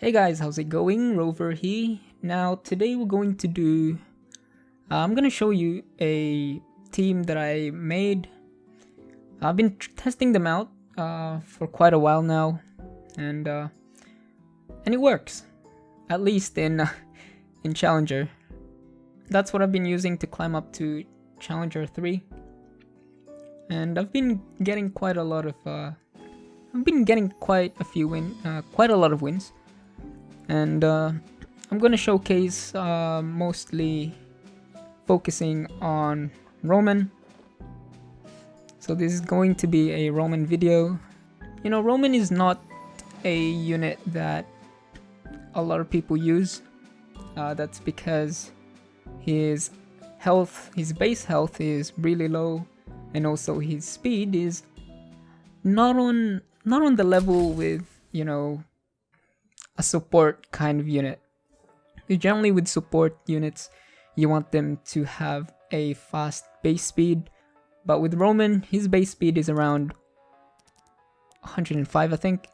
Hey guys, how's it going? Rover here. Now today we're going to do I'm gonna show you a team that I made. I've been testing them out for quite a while now, and it works, at least in in Challenger. That's what I've been using to climb up to Challenger 3, and I've been getting quite a lot of quite a lot of wins. And I'm gonna showcase mostly focusing on Romann. So this is going to be a Romann video. You know, Romann is not a unit that a lot of people use. That's because his base health is really low, and also his speed is not on the level with, you know, a support kind of unit. Generally with support units, you want them to have a fast base speed, but with Romann, his base speed is around 105, I think,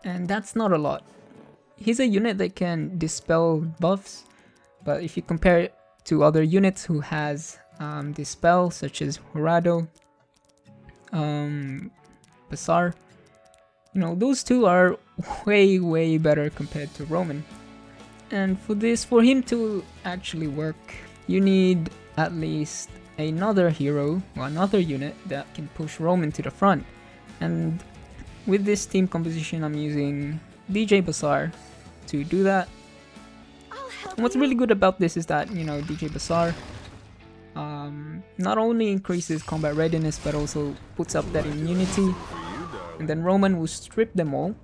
and that's not a lot. He's a unit that can dispel buffs, but if you compare it to other units who has dispel, such as Horado, Basar, you know, those two are way better compared to Romann. And for him to actually work, you need at least another hero or another unit that can push Romann to the front. And with this team composition, I'm using DJ Basar to do that. And what's really good about this is that, you know, DJ Basar not only increases combat readiness, but also puts up that immunity. And then Romann will strip them all.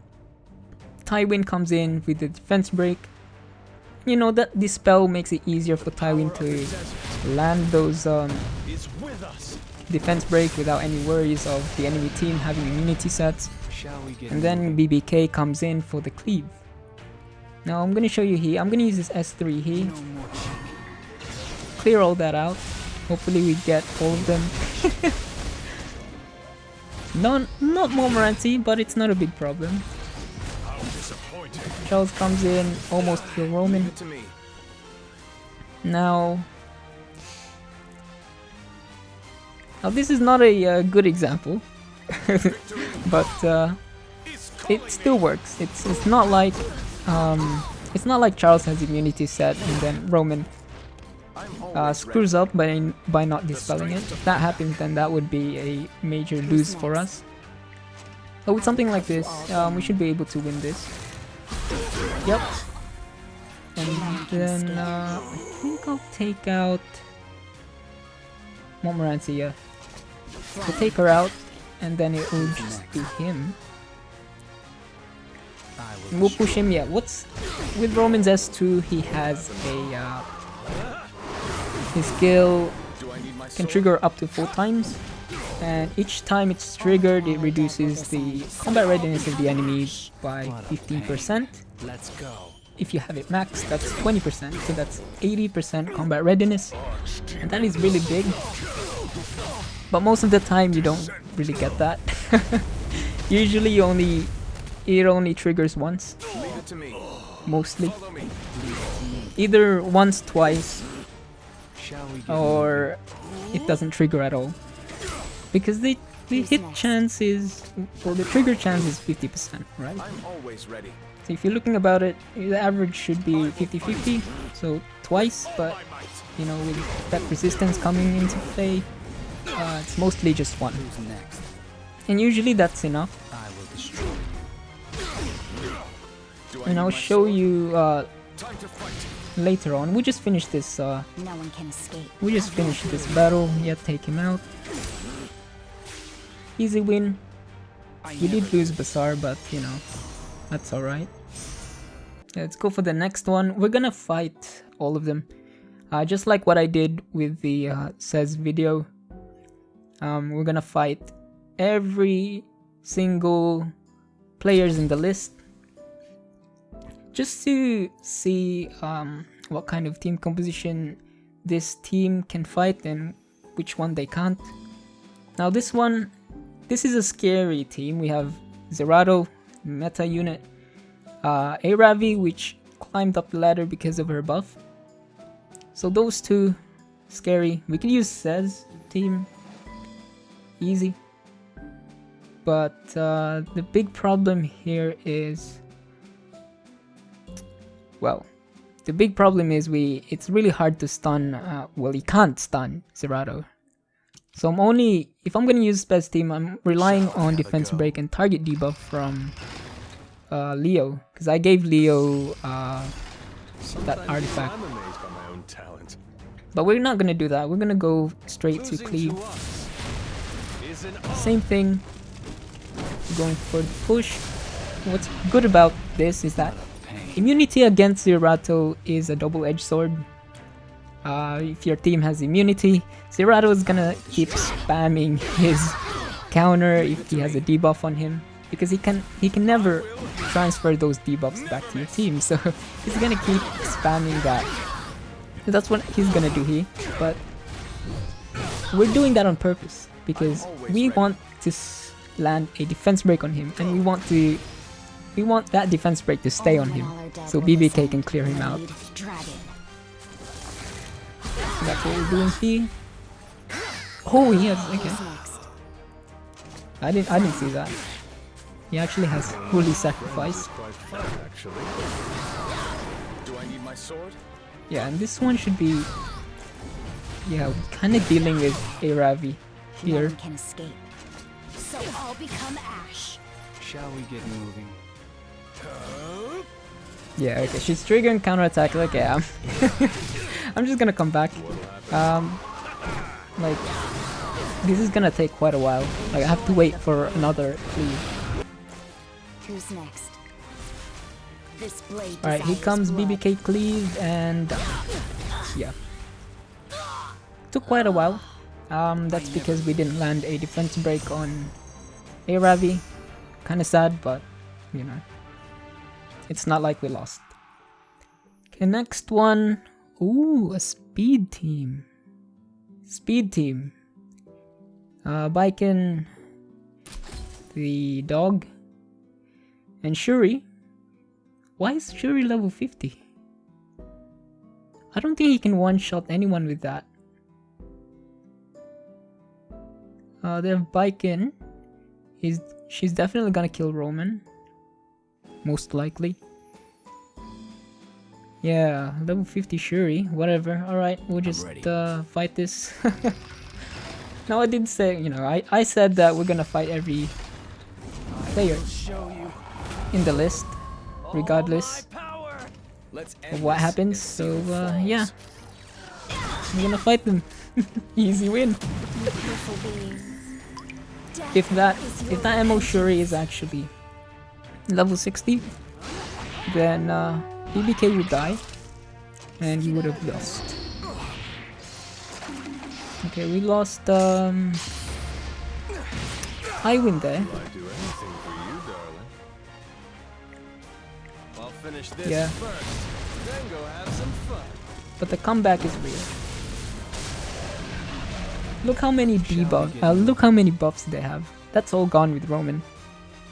Tywin comes in with the defense break. You know, that dispel makes it easier for Tywin to land those defense break without any worries of the enemy team having immunity sets. And then BBK comes in for the cleave. Now I'm gonna show you here. I'm gonna use this S3 here. Clear all that out. Hopefully we get all of them. Not Montmorency, but it's not a big problem. Charles comes in, almost kill Romann. Now this is not a good example, but it still works. It's not like Charles has immunity set and then Romann screws up by not dispelling it. If that happens, then that would be a major lose for us. But with something like this, we should be able to win this. Yep. And then I think I'll take out Montmorency. Yeah. So take her out, and then it will just be him. And we'll push him. Yeah. With Romann's S2? He has a his skill can trigger up to 4 times, and each time it's triggered, it reduces the combat readiness of the enemy by 15%. If you have it maxed, that's 20%, so that's 80% combat readiness, and that is really big. But most of the time, you don't really get that. Usually, it only triggers once, mostly. Either once, twice, or it doesn't trigger at all, because the hit chance is, well, the trigger chance is 50%, right? So if you're looking about it, the average should be 50-50, so twice, but you know, with that resistance coming into play, it's mostly just one. And usually that's enough. And I'll show you later on. We just finished this battle. Yeah, take him out. Easy win. We did lose Basar, but you know, that's alright. Let's go for the next one. We're gonna fight all of them, just like what I did with the SSB video. We're gonna fight every single players in the list, just to see what kind of team composition this team can fight and which one they can't. Now this is a scary team. We have Zerato, meta unit, Aravi, which climbed up the ladder because of her buff. So those two, scary. We can use Cez team, easy. But the big problem here is, well, the big problem is it's really hard to stun, well, you can't stun Zerato. So if I'm gonna use Spez team, I'm relying on defense break and target debuff from Leo, because I gave Leo that artifact. But we're not gonna do that, we're gonna go straight to cleave. Same thing, going for the push. What's good about this is that immunity against Zerato is a double-edged sword. If your team has immunity, Zerato is gonna keep spamming his counter if he has a debuff on him, because he can never transfer those debuffs back to your team, so he's gonna keep spamming that. That's what he's gonna do here, but we're doing that on purpose because we want to land a defense break on him, and we want that defense break to stay on him, so BBK can clear him out. That's what we're doing here. Oh yes, okay. I didn't see that. He actually has fully sacrificed. Yeah, and this one should be, yeah, we're kind of dealing with Aravi here. So I'll become ash. Shall we get moving? Yeah, okay, she's triggering counterattack. Okay, I'm just gonna come back. Like, this is gonna take quite a while. Like, I have to wait for another cleave. Who's next? This blade. Alright, here comes BBK cleave, and yeah. Took quite a while. That's because we didn't land a defense break on Aravi. Kinda sad, but you know, it's not like we lost. Okay, next one. Ooh, a speed team. Speed team. Baiken, the dog, and Shuri. Why is Shuri level 50? I don't think he can one-shot anyone with that. They have Baiken. She's definitely gonna kill Romann. Most likely. Yeah, level 50 Shuri, whatever. Alright, we'll just fight this. No, I did say, you know, I said that we're gonna fight every player in the list, regardless of what happens. So, yeah. We're gonna fight them. Easy win. If that MO Shuri is actually level 60, then BBK would die and we would have lost. Okay, we lost Tywin there. Yeah. But the comeback is real. Look how many look how many buffs they have. That's all gone with Romann.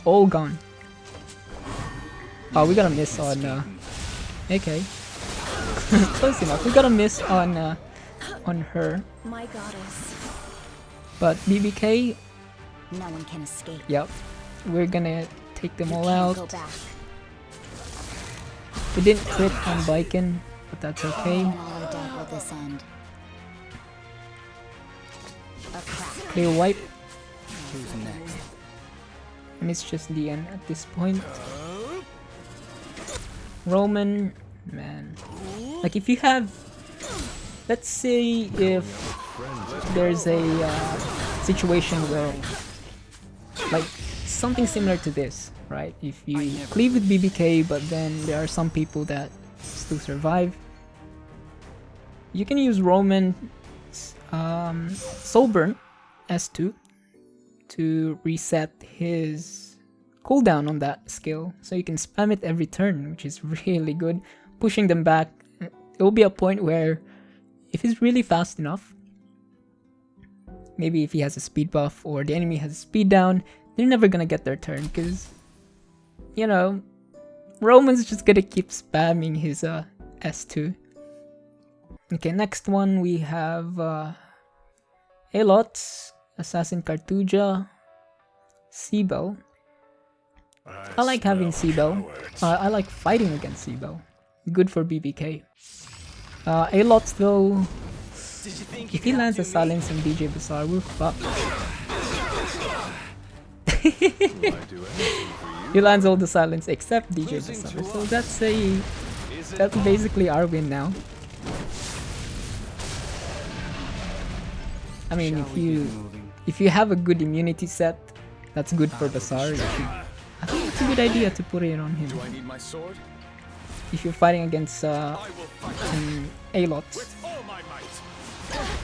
All gone. Oh, we got a miss on okay. Close enough. We got a miss on her. My goddess. But BBK, No one can escape. yep. We're gonna take them all Can't go out. back. We didn't crit on Baiken, but that's okay. And all our death will this end. A crack. Clear wipe, Who's next? and it's just the end at this point. Romann, man. Like, if you have, let's say if there's a situation where, like, something similar to this, right? If you cleave with BBK, but then there are some people that still survive, you can use Romann Soulburn S2 to reset his cooldown on that skill, so you can spam it every turn, which is really good. Pushing them back, it will be a point where if he's really fast enough, maybe if he has a speed buff or the enemy has a speed down, they're never gonna get their turn, because, you know, Roman's just gonna keep spamming his S2. Okay, next one we have Alots, Assassin Cartuja, C.Dom. I like having C.Dom. I like fighting against C.Dom. Good for BBK. Alots though, if he lands a silence in DJ Basar, we're fucked. He lands all the silence except DJ Basar, so that's basically our win now. I mean, if you have a good immunity set, that's good for Basar. I think it's a good idea to put it on him. If you're fighting against Alots.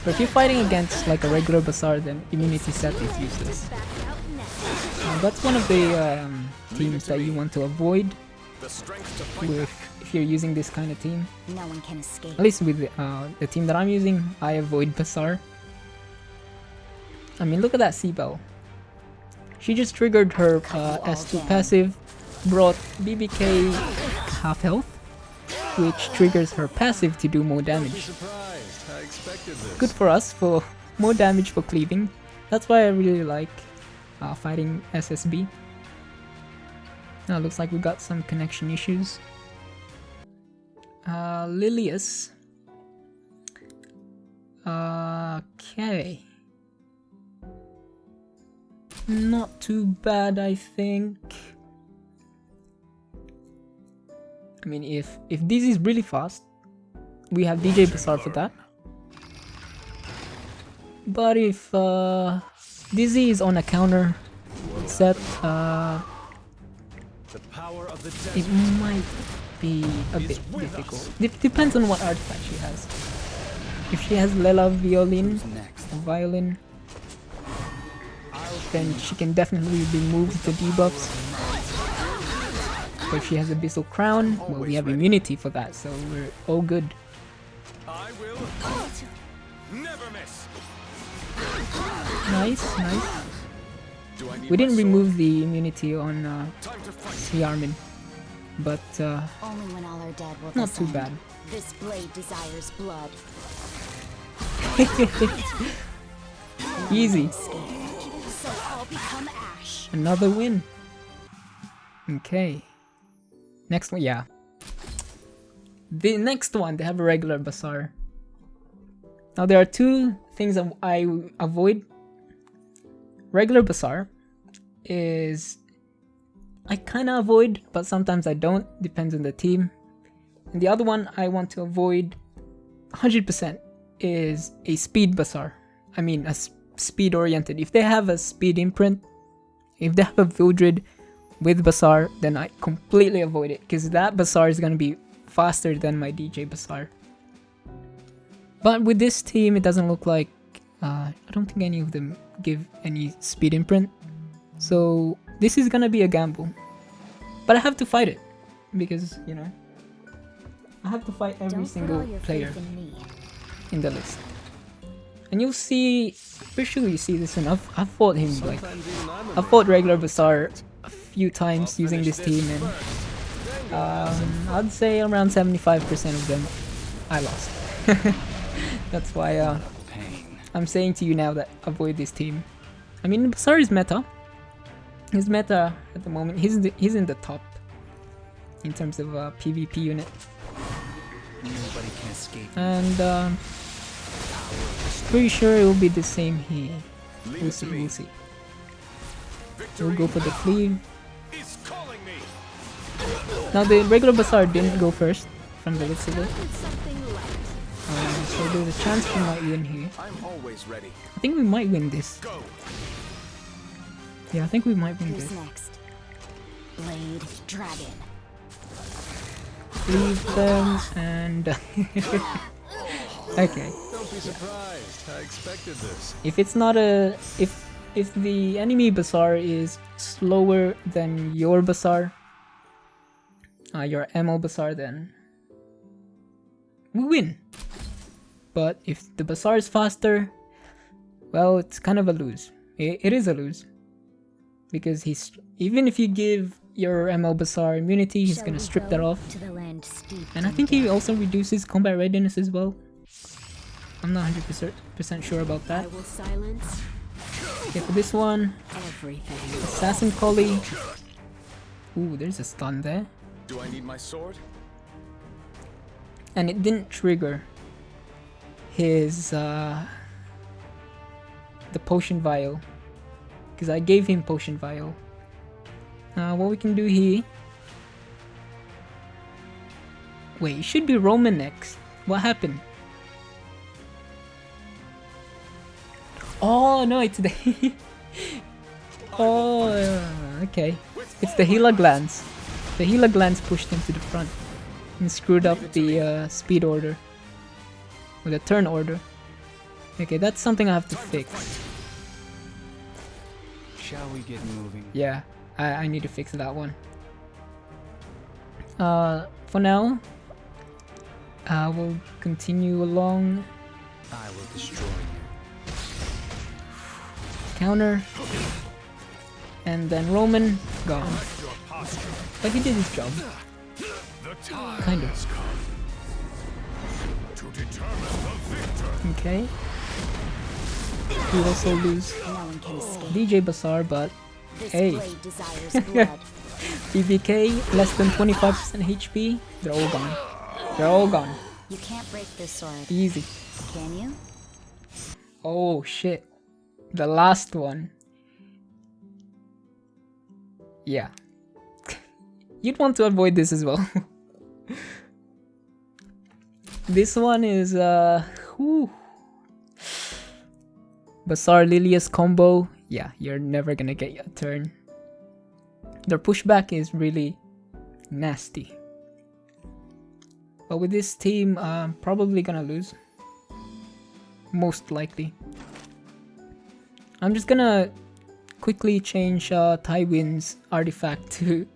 But if you're fighting against like a regular Basar, then immunity set is useless. That's one of the teams that you want to avoid if you're using this kind of team. No one can escape. At least with the team that I'm using, I avoid Basar. I mean, look at that C.Dom. She just triggered her S2 passive, brought BBK half health, which triggers her passive to do more damage. Good for us, for more damage for cleaving. That's why I really like fighting SSB. Now looks like we got some connection issues. Lilias. Okay. Not too bad, I think. I mean, if this is really fast, we have DJ Basar for that. But if Dizzy is on a counter set, it might be a bit difficult. Depends on what artifact she has. If she has Lela Violin, then she can definitely remove the debuffs. But if she has Abyssal Crown, well, we have immunity for that, so we're all good. I will never miss. Nice, nice. We didn't remove the immunity on Armin, but Only when all are dead will not too descend. bad. This blade desires blood. Easy. So I'll become ash. Another win. Okay. Next one, yeah. The next one, they have a regular Basar. Now there are two things that I avoid. Regular Basar is I kind of avoid, but sometimes I don't. Depends on the team. And the other one I want to avoid 100% is a speed Basar. I mean a speed oriented. If they have a speed imprint, if they have a Vildred with Basar, then I completely avoid it, because that Basar is going to be faster than my DJ Basar. But with this team, it doesn't look like I don't think any of them give any speed imprint, so this is gonna be a gamble. But I have to fight it, because you know I have to fight every Don't single put all your player faith in me. in the list. And you'll see, pretty sure you see this enough. I've fought him like I fought regular Basar a few times using this team, and I'd say around 75% of them I lost. That's why I'm saying to you now that avoid this team. I mean, Basar is meta. He's meta at the moment. He's in the top in terms of PvP unit. Nobody can escape. And pretty sure it will be the same here. We'll see, we'll see. We'll go for the cleave. Is calling me. Now the regular Basar didn't go first from the looks of it. Something light. So there's a chance we might win here. I'm always ready. I think we might win this. Go. Yeah, I think we might win Who's this. next? Blade Dragon. Leave them and okay. Don't be surprised. I expected this. If it's not a if the enemy Basar is slower than your Basar, your ML Basar, then we win. But if the Basar is faster, well, it's kind of a lose. It is a lose, because even if you give your ML Basar immunity. He's Shall gonna we strip go that off. to the land steeped And I in think he death? also reduces combat readiness as well. I'm not 100% sure about I that. will silence Okay, for this one, everything. Assassin Collie. Ooh, there's a stun there. Do I need my sword? And it didn't trigger his the potion vial, because I gave him potion vial. What we can do here, wait, it should be Roman next. What happened? Oh no, it's the oh okay, it's the Gila Glance. The Gila Glance pushed him to the front and screwed up the speed order, or the turn order. Okay, that's something I have to fix. Shall we get moving? Yeah, I need to fix that one. For now, we'll continue along. I will destroy you. Counter. And then Roman, gone. But he did his job. Kind of. Okay. We also lose No one can escape. DJ Basar, but This hey. blade desires blood. BBK, less than 25% HP, they're all gone. They're all gone. You can't break this sword, Easy. can you? Oh shit. The last one. Yeah. You'd want to avoid this as well. This one is whew. Basar Lilias combo. Yeah, you're never gonna get a turn. Their pushback is really nasty. But with this team, I'm probably gonna lose. Most likely. I'm just gonna quickly change Tywin's artifact to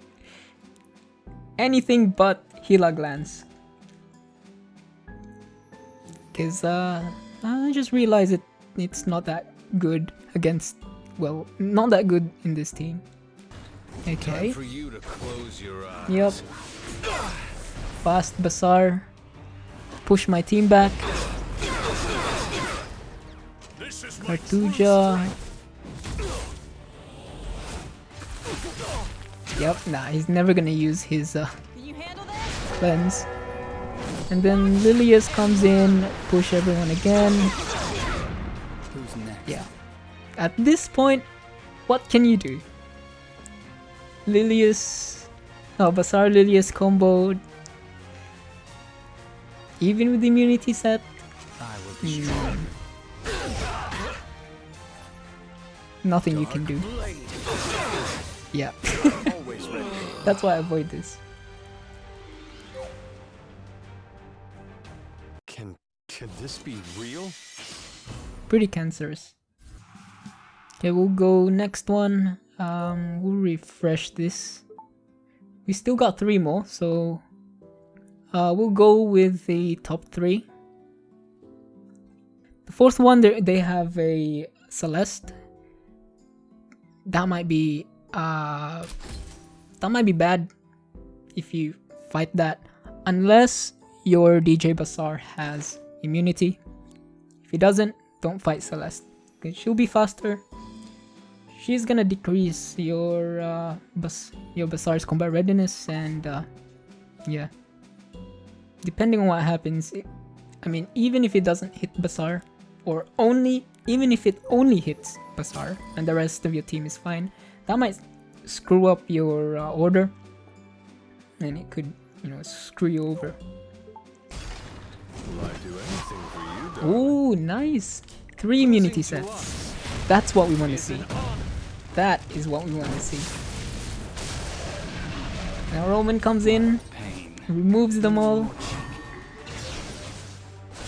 anything but Gila Glance. Because I just realized it's not that good against, well, not that good in this team. Okay. Time for you to close your eyes. Yep. Fast Basar. Push my team back. Cartuja. Yep, nah, he's never gonna use his cleanse. And then Lilias comes in, push everyone again. Who's next? Yeah. At this point, what can you do? Lilias, Basar Lilias combo. Even with the immunity set, I will destroy you. nothing you can do. Yeah. Always ready. That's why I avoid this. Can this be real? Pretty cancerous. Okay, we'll go next one. We'll refresh this. We still got 3 more, so we'll go with the top 3. The 4th one, they have a Celeste. That might be bad if you fight that, unless your DJ Basar has immunity. If he doesn't, don't fight Celeste. Okay, she'll be faster. She's gonna decrease your Basar's combat readiness, and yeah. Depending on what happens, I mean, even if it doesn't hit Basar, or even if it only hits Basar and the rest of your team is fine, that might screw up your order, and it could, screw you over. Will I do anything for you, darling? Ooh, nice! 3 immunity sets. That's what we want to see. That is what we want to see. Now Roman comes in, Pain. removes them all.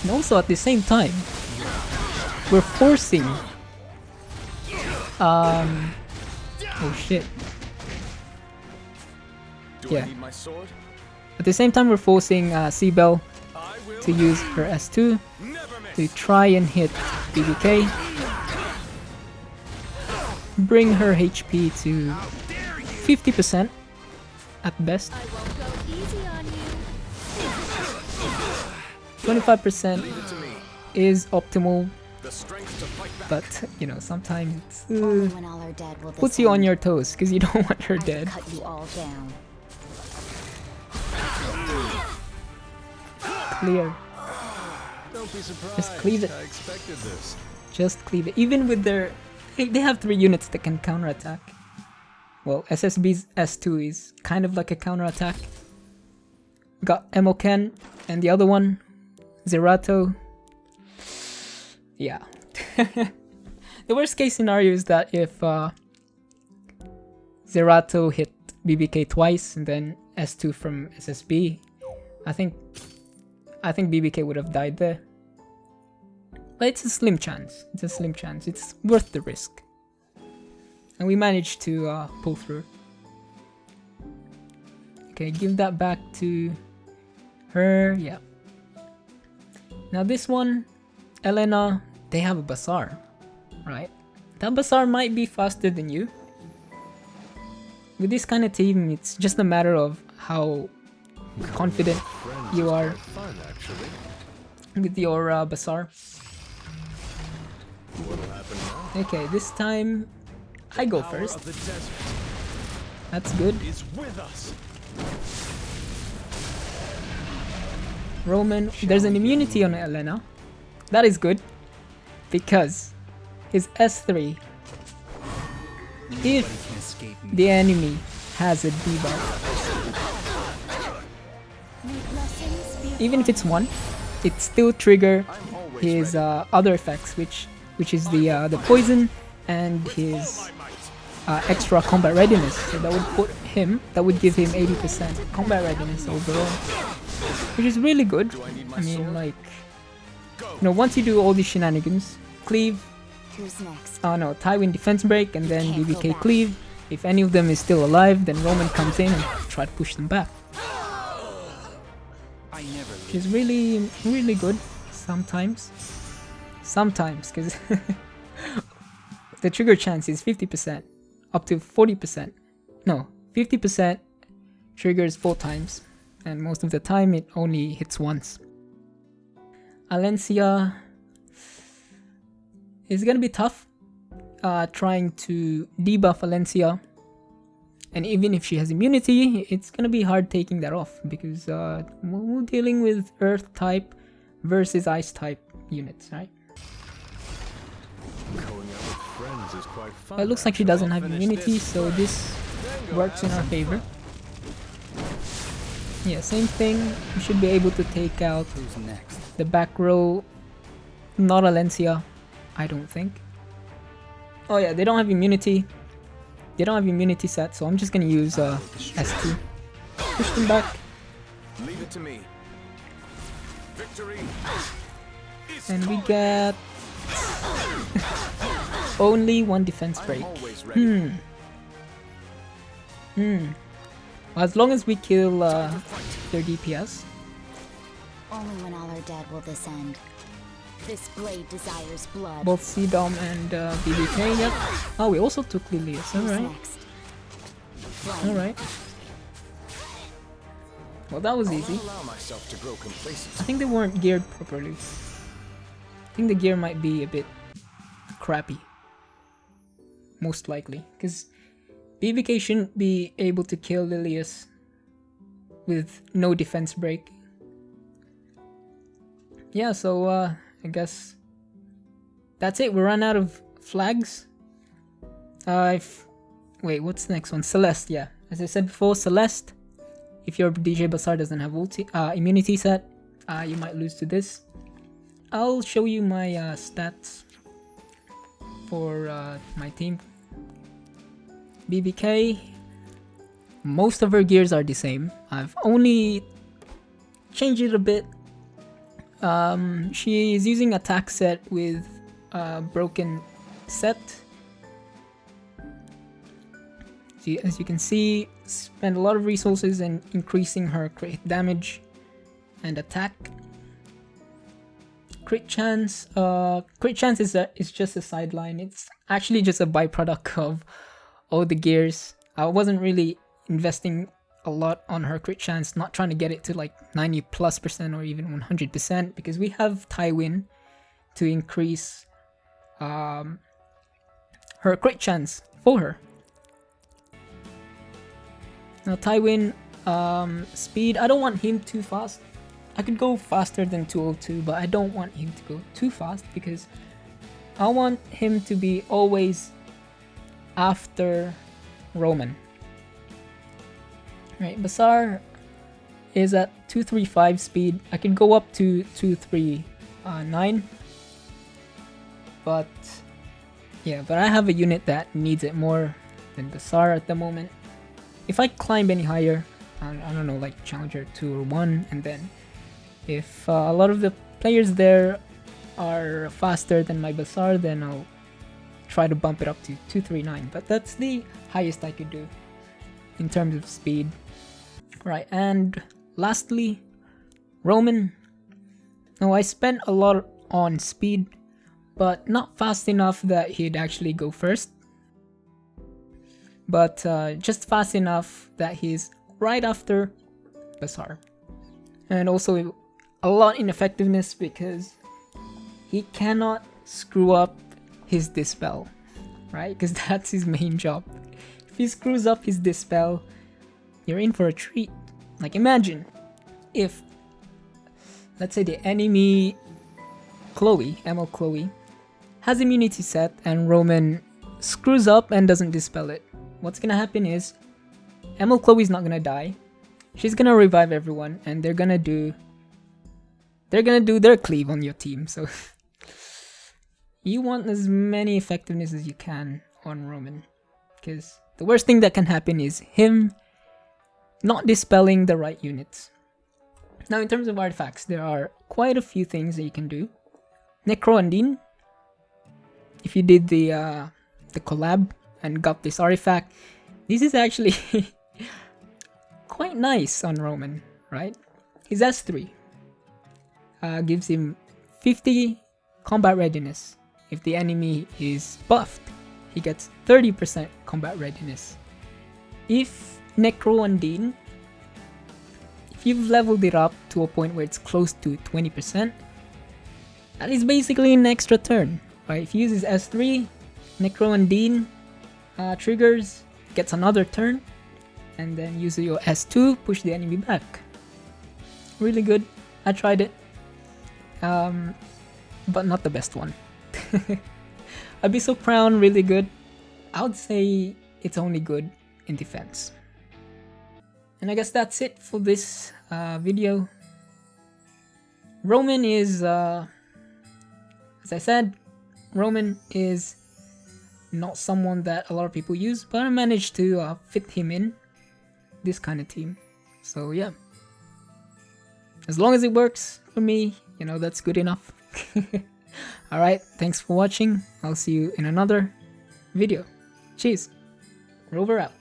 And also at the same time, we're forcing... oh shit. Do Yeah. I need my sword? At the same time, we're forcing C.Bell I will to use her S2 never to miss. try and hit BBK. Bring her HP to 50%. at best. I won't go easy on you. 25% Leave it to me. is optimal, The strength to fight back. but you know, sometimes it's, Only when all are dead will this puts you on end. your toes because you don't want her I will dead. cut you all down. Clear. Don't be surprised. Just cleave it. I expected this. Just cleave it. Even with their... They have 3 units that can counterattack. Well, SSB's S2 is kind of like a counterattack. Got Emoken and the other one, Zerato. Yeah. The worst case scenario is that if Zerato hit BBK twice and then S2 from SSB, I think BBK would have died there. But it's a slim chance. It's a slim chance. It's worth the risk. And we managed to pull through. Okay, give that back to her. Yeah. Now this one, Elena, they have a Basar, right? That Basar might be faster than you. With this kind of team, it's just a matter of how confident Friends you is are quite fun, actually. with your Basar. What'll happen now? Okay, this time I go Power first. of the desert That's good. is with us. Roman, there's an immunity on Elena. That is good. Because his S3, Nobody if can escape me. the enemy has a debuff, May blessings be even if it's 1, it still trigger I'm always his ready. other effects, which is the poison and his All my might. extra combat readiness. So that would put him, that would give him 80% combat readiness overall, which is really good. Do I need my I mean, sword? like, Go. you know, once you do all these shenanigans, cleave, Who's next? oh no, Tywin defense break, and then Can't go BBK back. cleave. If any of them is still alive, then Roman comes in and try to push them back. I never Which is really, really good sometimes. Sometimes, because the trigger chance is 50%, up to 40%. No, 50% triggers 4 times, and most of the time it only hits once. Alencia is gonna be tough, trying to debuff Alencia, and even if she has immunity, it's gonna be hard taking that off because we're dealing with Earth type versus Ice type units, right? Going out with friends is quite fun. It looks like she actually. doesn't have Finish immunity, this so first, this then go works in have our some favor. fun. Yeah, same thing. We should be able to take out Who's next? the back row. Not Alencia, I don't think. Oh yeah, they don't have immunity. They don't have immunity set, so I'm just gonna use S2. Push them back, Leave it to me. Victory. is and we calling. get only 1 defense break. I'm always ready. Well, as long as we kill Time to fight. their DPS. Only when all are dead will this end. This blade desires blood. Both C.Dom and BBK, yep. Oh, we also took Lilias, Who's alright. next? Flame. Alright. Well, that was I'll easy. not allow myself to grow complacent. I think they weren't geared properly. I think the gear might be a bit crappy. Most likely. Because BBK shouldn't be able to kill Lilias with no defense break. Yeah, so I guess that's it. We ran out of flags. Wait, what's the next one? Celeste, yeah. As I said before, Celeste. If your DJ Basar doesn't have immunity set, you might lose to this. I'll show you my stats for my team. BBK, most of her gears are the same. I've only changed it a bit. She is using attack set with broken set. As you can see, spend a lot of resources in increasing her crit damage and attack. Crit chance is just a sideline. It's actually just a byproduct of all the gears. I wasn't really investing a lot on her crit chance, not trying to get it to like 90+% or even 100%, because we have Tywin to increase her crit chance for her. Now Tywin, speed, I don't want him too fast. I could go faster than 202, but I don't want him to go too fast because I want him to be always after Romann. Right, Basar is at 235 speed. I can go up to 239, but yeah, but I have a unit that needs it more than Basar at the moment. If I climb any higher, I don't know, like Challenger 2 or 1, and then if a lot of the players there are faster than my Basar, then I'll try to bump it up to 239, but that's the highest I could do in terms of speed. Right, and lastly, Romann. Now I spent a lot on speed, but not fast enough that he'd actually go first, but just fast enough that he's right after Basar. And also a lot in effectiveness because he cannot screw up his dispel, right? Because that's his main job. If he screws up his dispel, you're in for a treat. Like imagine if, let's say the enemy Chloe, ML Chloe, has immunity set and Romann screws up and doesn't dispel it. What's gonna happen is ML Chloe's not gonna die. She's gonna revive everyone and they're gonna do their cleave on your team. So you want as many effectiveness as you can on Romann, because the worst thing that can happen is him not dispelling the right units. Now in terms of artifacts, there are quite a few things that you can do. Necro-Undine, if you did the collab and got this artifact, this is actually quite nice on Romann, right? His S3 gives him 50 combat readiness. If the enemy is buffed, he gets 30% combat readiness. If Necro-Undine, if you've leveled it up to a point where it's close to 20%, that is basically an extra turn, right? If he uses S3, Necro-Undine triggers, gets another turn, and then use your S2, push the enemy back. Really good. I tried it, but not the best one. Abyssal Crown, really good. I would say it's only good in defense. And I guess that's it for this video. Romann is, as I said, Romann is not someone that a lot of people use, but I managed to fit him in this kind of team. So yeah, as long as it works for me, you know, that's good enough. Alright, thanks for watching. I'll see you in another video. Cheers. Rover out.